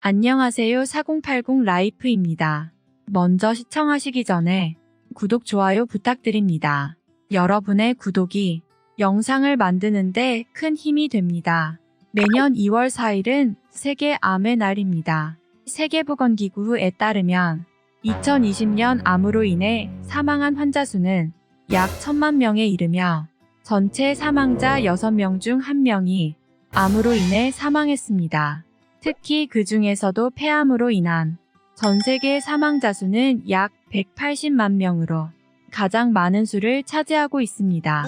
안녕하세요. 4080 라이프입니다. 먼저 시청하시기 전에 구독, 좋아요 부탁드립니다. 여러분의 구독이 영상을 만드는데 큰 힘이 됩니다. 매년 2월 4일은 세계 암의 날입니다. 세계보건기구에 따르면 2020년 암으로 인해 사망한 환자 수는 약 1000만 명에 이르며 전체 사망자 6명 중 1명이 암으로 인해 사망했습니다. 특히 그 중에서도 폐암으로 인한 전 세계 사망자 수는 약 180만 명으로 가장 많은 수를 차지하고 있습니다.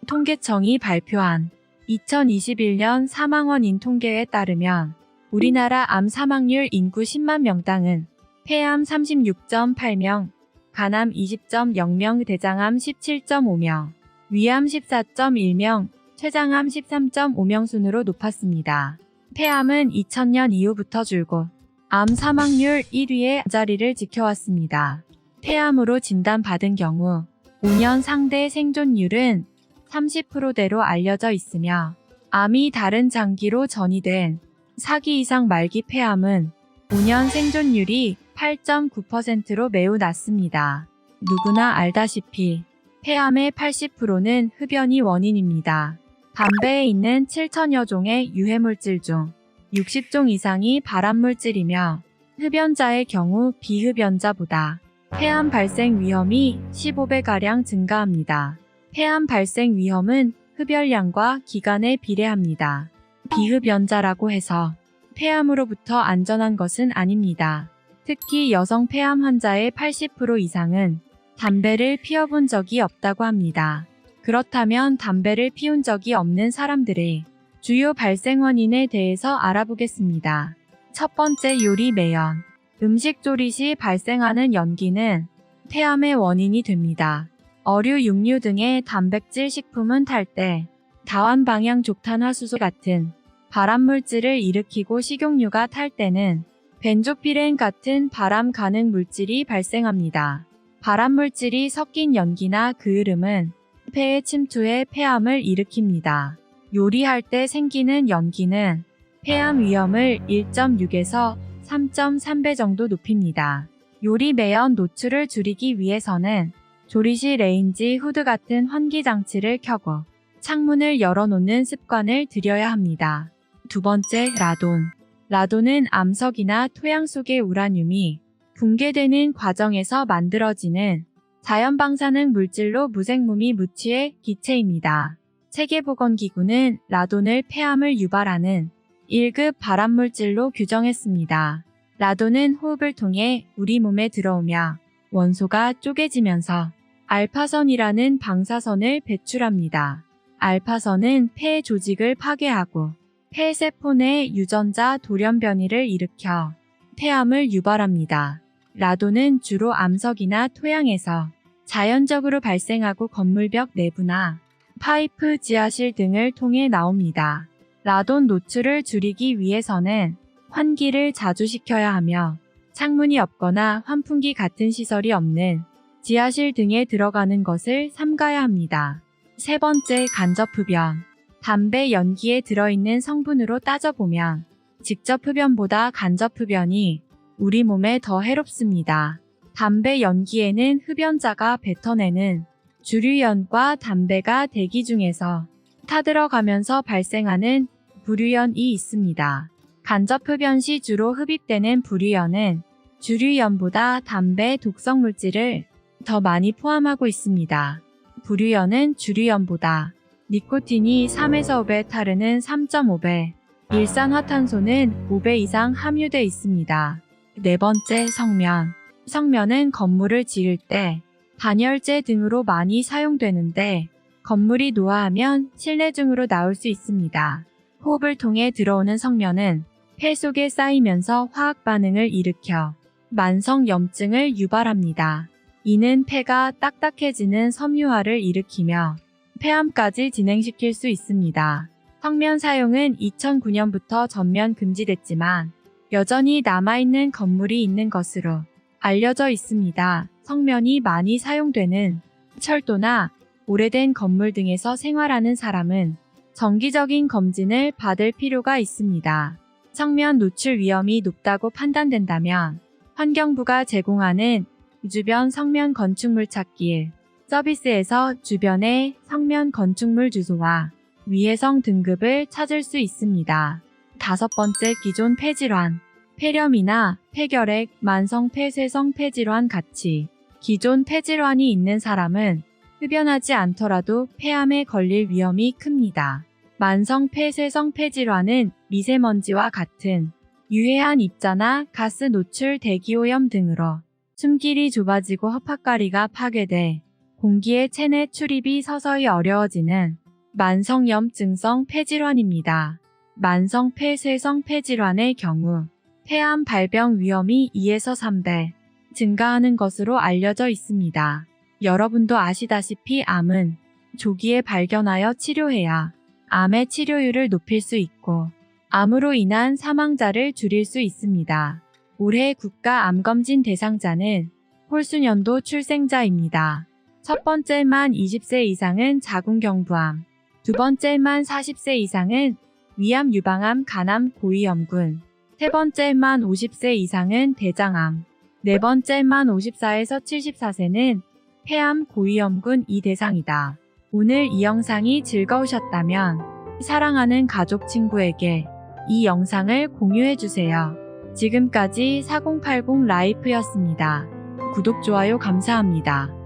통계청이 발표한 2021년 사망원인 통계에 따르면 우리나라 암 사망률 인구 10만 명당은 폐암 36.8명, 간암 20.0명, 대장암 17.5명, 위암 14.1명, 췌장암 13.5명 순으로 높았습니다. 폐암은 2000년 이후부터 줄고 암 사망률 1위의 자리를 지켜왔습니다. 폐암으로 진단받은 경우 5년 상대 생존율은 30%대로 알려져 있으며 암이 다른 장기로 전이된 4기 이상 말기 폐암은 5년 생존율이 8.9%로 매우 낮습니다. 누구나 알다시피 폐암의 80%는 흡연이 원인입니다. 담배에 있는 7천여 종의 유해물질 중 60종 이상이 발암물질이며 흡연자의 경우 비흡연자보다 폐암 발생 위험이 15배가량 증가합니다. 폐암 발생 위험은 흡연량과 기간에 비례합니다. 비흡연자라고 해서 폐암으로부터 안전한 것은 아닙니다. 특히 여성 폐암 환자의 80% 이상은 담배를 피워본 적이 없다고 합니다. 그렇다면 담배를 피운 적이 없는 사람들의 주요 발생 원인에 대해서 알아보겠습니다. 첫 번째, 요리 매연. 음식 조리 시 발생하는 연기는 폐암의 원인이 됩니다. 어류, 육류 등의 단백질 식품은 탈 때 다환방향족탄화수소 같은 발암물질을 일으키고 식용유가 탈 때는 벤조피렌 같은 발암 가능 물질이 발생합니다. 발암물질이 섞인 연기나 그을음은 폐에 침투해 폐암을 일으킵니다. 요리할 때 생기는 연기는 폐암 위험을 1.6에서 3.3배 정도 높입니다. 요리 매연 노출을 줄이기 위해서는 조리 시 레인지 후드 같은 환기 장치를 켜고 창문을 열어놓는 습관을 들여야 합니다. 두 번째, 라돈. 라돈은 암석이나 토양 속의 우라늄이 붕괴되는 과정에서 만들어지는 자연 방사능 물질로 무생무미 무취의 기체입니다. 세계보건기구는 라돈을 폐암을 유발하는 1급 발암물질로 규정했습니다. 라돈은 호흡을 통해 우리 몸에 들어오며 원소가 쪼개지면서 알파선이라는 방사선을 배출합니다. 알파선은 폐 조직을 파괴하고 폐세포 내 유전자 돌연변이를 일으켜 폐암을 유발합니다. 라돈은 주로 암석이나 토양에서 자연적으로 발생하고 건물벽 내부나 파이프, 지하실 등을 통해 나옵니다. 라돈 노출을 줄이기 위해서는 환기를 자주 시켜야 하며 창문이 없거나 환풍기 같은 시설이 없는 지하실 등에 들어가는 것을 삼가야 합니다. 세 번째, 간접흡연. 담배 연기에 들어있는 성분으로 따져보면 직접 흡연보다 간접흡연이 우리 몸에 더 해롭습니다. 담배 연기에는 흡연자가 뱉어내는 주류연과 담배가 대기 중에서 타들어가면서 발생하는 부류연이 있습니다. 간접흡연 시 주로 흡입되는 부류연은 주류연보다 담배 독성 물질을 더 많이 포함하고 있습니다. 부류연은 주류연보다 니코틴이 3에서 5배, 타르는 3.5배, 일산화탄소는 5배 이상 함유돼 있습니다. 네 번째, 성면. 성면은 건물을 지을 때 단열재 등으로 많이 사용되는데 건물이 노화하면 실내중으로 나올 수 있습니다. 호흡을 통해 들어오는 성면은 폐 속에 쌓이면서 화학 반응을 일으켜 만성 염증을 유발합니다. 이는 폐가 딱딱해지는 섬유화를 일으키며 폐암까지 진행시킬 수 있습니다. 성면 사용은 2009년부터 전면 금지됐지만 여전히 남아있는 건물이 있는 것으로 알려져 있습니다. 성면이 많이 사용되는 철도나 오래된 건물 등에서 생활하는 사람은 정기적인 검진을 받을 필요가 있습니다. 성면 노출 위험이 높다고 판단된다면 환경부가 제공하는 주변 성면 건축물 찾기 서비스에서 주변의 성면 건축물 주소와 위해성 등급을 찾을 수 있습니다. 5번째, 기존 폐질환, 폐렴이나 폐결핵, 만성 폐쇄성 폐질환 같이 기존 폐질환이 있는 사람은 흡연하지 않더라도 폐암에 걸릴 위험이 큽니다. 만성 폐쇄성 폐질환은 미세먼지와 같은 유해한 입자나 가스 노출, 대기오염 등으로 숨길이 좁아지고 허파가리가 파괴돼 공기의 체내 출입이 서서히 어려워지는 만성염증성 폐질환입니다. 만성 폐쇄성 폐질환의 경우 폐암 발병 위험이 2에서 3배 증가하는 것으로 알려져 있습니다. 여러분도 아시다시피 암은 조기에 발견하여 치료해야 암의 치료율을 높일 수 있고 암으로 인한 사망자를 줄일 수 있습니다. 올해 국가 암검진 대상자는 홀수년도 출생자입니다. 첫 번째, 만 20세 이상은 자궁경부암, 두 번째, 만 40세 이상은 위암, 유방암, 간암, 고위험군, 세 번째, 만 50세 이상은 대장암, 네 번째, 만 54에서 74세는 폐암, 고위험군 이 대상이다. 오늘 이 영상이 즐거우셨다면 사랑하는 가족, 친구에게 이 영상을 공유해주세요. 지금까지 4080 라이프였습니다. 구독, 좋아요 감사합니다.